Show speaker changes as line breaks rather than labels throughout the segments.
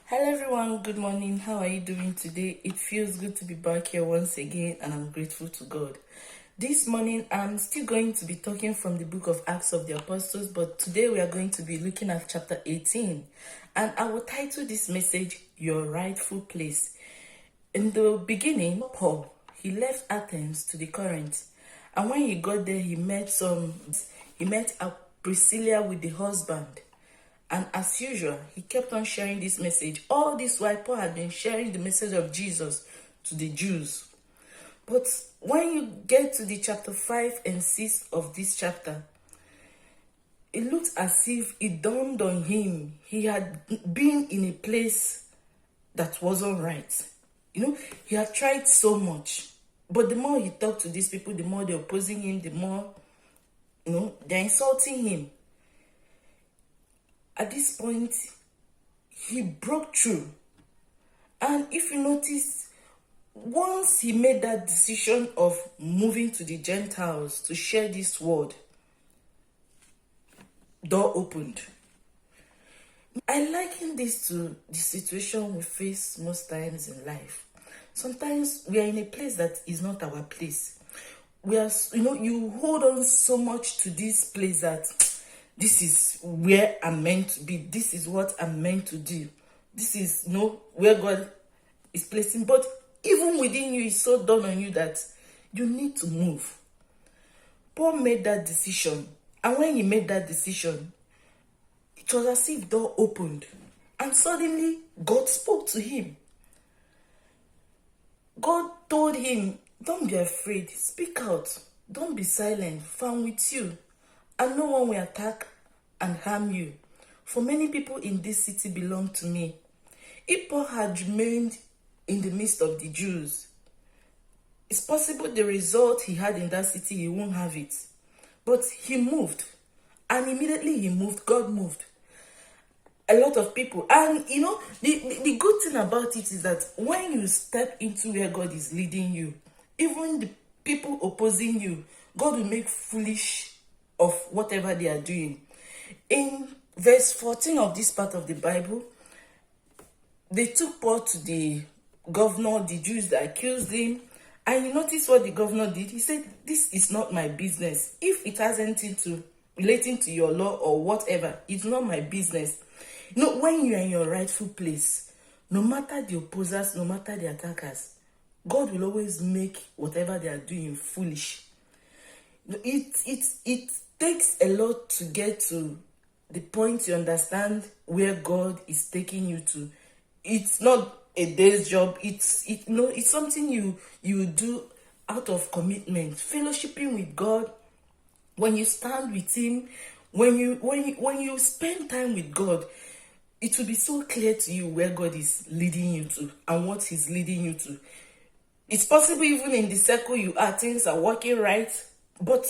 Hello everyone, good morning. How are you doing today? It feels good to be back here once again and I'm grateful to God. This morning I'm still going to be talking from the book of Acts of the Apostles, but today we are going to be looking at chapter 18 and I will title this message, Your Rightful Place. In the beginning, Paul, he left Athens to the Corinth, and when he got there he met Priscilla with the husband. And as usual, he kept on sharing this message. All this while, Paul had been sharing the message of Jesus to the Jews. But when you get to the chapter 5 and 6 of this chapter, it looks as if it dawned on him he had been in a place that wasn't right. He had tried so much. But the more he talked to these people, the more they're opposing him, the more, they're insulting him. At this point, he broke through. And if you notice, once he made that decision of moving to the Gentiles to share this word, door opened. I liken this to the situation we face most times in life. Sometimes we are in a place that is not our place. We are, you hold on so much to this place that this is where I'm meant to be. This is what I'm meant to do. This is where God is placing. But even within you, it's so done on you that you need to move. Paul made that decision. And when he made that decision, it was as if door opened. And suddenly, God spoke to him. God told him, don't be afraid. Speak out. Don't be silent. For I'm with you. And no one will attack and harm you. For many people in this city belong to me. If Paul had remained in the midst of the Jews, it's possible the result he had in that city, he won't have it. But he moved. And immediately he moved, God moved. A lot of people. And the good thing about it is that when you step into where God is leading you, even the people opposing you, God will make foolish of whatever they are doing. In verse 14 of this part of the Bible, they took Paul to the governor, the Jews that accused him, and you notice what the governor did. He said, this is not my business. If it has anything to relating to your law or whatever, it's not my business. When you are in your rightful place, no matter the opposers, no matter the attackers, God will always make whatever they are doing foolish. It takes a lot to get to the point you understand where God is taking you to. It's not a day's job. It's something you do out of commitment, fellowshipping with God. When you stand with Him, when you spend time with God, it will be so clear to you where God is leading you to and what He's leading you to. It's possible even in the circle you are, things are working right, but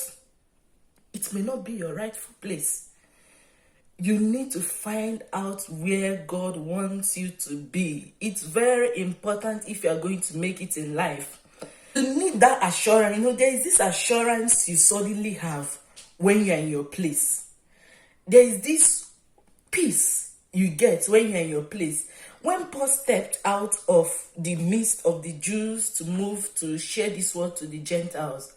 it may not be your rightful place. You need to find out where God wants you to be. It's very important if you are going to make it in life. You need that assurance. There is this assurance you suddenly have when you are in your place. There is this peace you get when you are in your place. When Paul stepped out of the midst of the Jews to move to share this word to the Gentiles,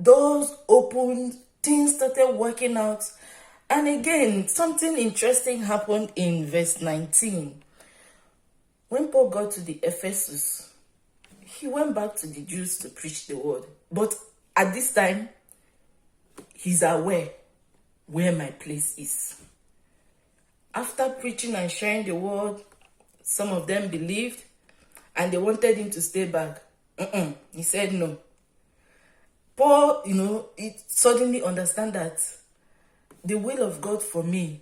doors opened, things started working out. And again, something interesting happened in verse 19. When Paul got to the Ephesus, he went back to the Jews to preach the word. But at this time, he's aware where my place is. After preaching and sharing the word, some of them believed and they wanted him to stay back. He said no. Paul, it suddenly understand that the will of God for me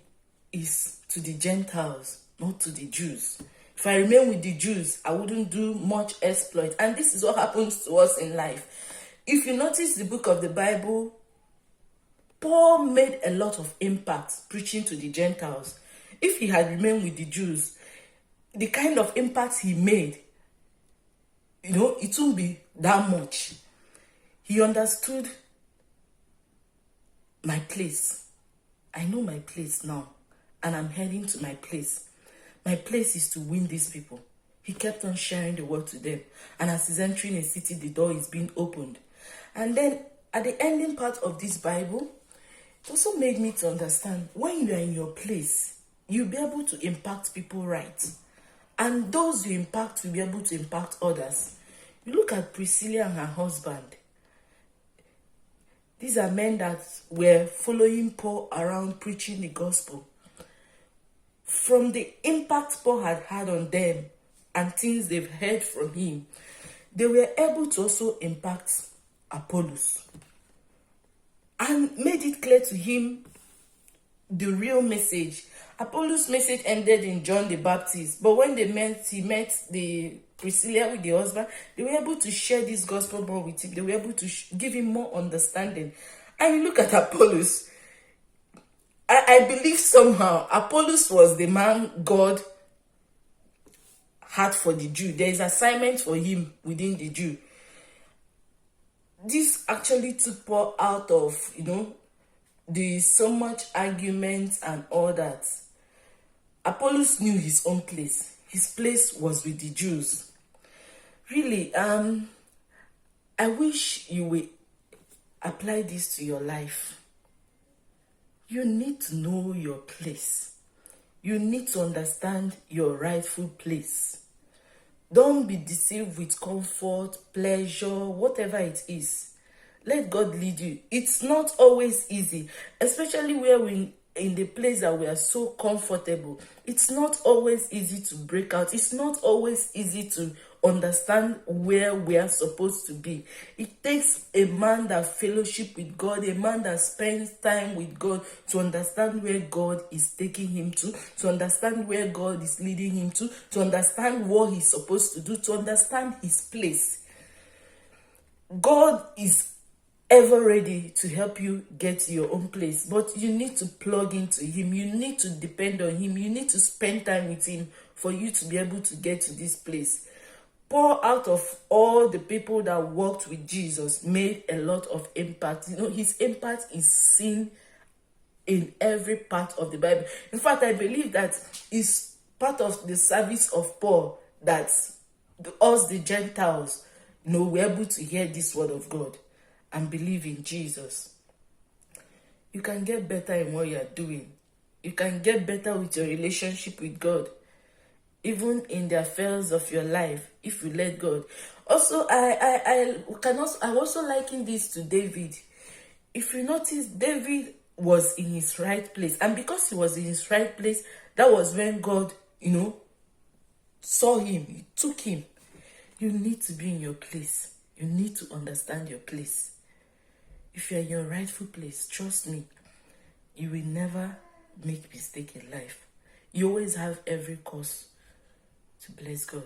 is to the Gentiles, not to the Jews. If I remain with the Jews, I wouldn't do much exploit. And this is what happens to us in life. If you notice the book of the Bible, Paul made a lot of impact preaching to the Gentiles. If he had remained with the Jews, the kind of impact he made, it wouldn't be that much. He understood my place. I know my place now, and I'm heading to my place. My place is to win these people. He kept on sharing the word to them. And as he's entering a city, the door is being opened. And then at the ending part of this Bible, it also made me to understand when you are in your place, you'll be able to impact people right. And those you impact will be able to impact others. You look at Priscilla and her husband. These are men that were following Paul around preaching the gospel. From the impact Paul had on them and things they've heard from him, they were able to also impact Apollos and made it clear to him the real message. Apollos' message ended in John the Baptist, but when he met the Priscilla with the husband, they were able to share this gospel more with him. They were able to give him more understanding. And you look at Apollos, I believe somehow Apollos was the man God had for the Jew. There is assignment for him within the Jew. This actually took Paul out of, the so much arguments and all that. Apollos knew his own place. His place was with the Jews. Really, I wish you would apply this to your life. You need to know your place. You need to understand your rightful place. Don't be deceived with comfort, pleasure, whatever it is. Let God lead you. It's not always easy, especially where we're in the place that we are so comfortable. It's not always easy to break out. It's not always easy to understand where we are supposed to be. It takes a man that fellowship with God, a man that spends time with God to understand where God is taking him to understand where God is leading him to understand what he's supposed to do, to understand his place. God is ever ready to help you get to your own place, but you need to plug into him. You need to depend on him. You need to spend time with him for you to be able to get to this place. Paul, out of all the people that worked with Jesus, made a lot of impact. His impact is seen in every part of the Bible. In fact, I believe that is part of the service of Paul that us, the Gentiles, we're able to hear this word of God and believe in Jesus. You can get better in what you are doing. You can get better with your relationship with God, even in the affairs of your life, if you let God. Also, I also liken this to David. If you notice, David was in his right place, and because he was in his right place, that was when God, saw him. He took him. You need to be in your place. You need to understand your place. If you're in your rightful place, trust me, you will never make mistake in life. You always have every cause to bless God.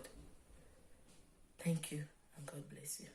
Thank you, and God bless you.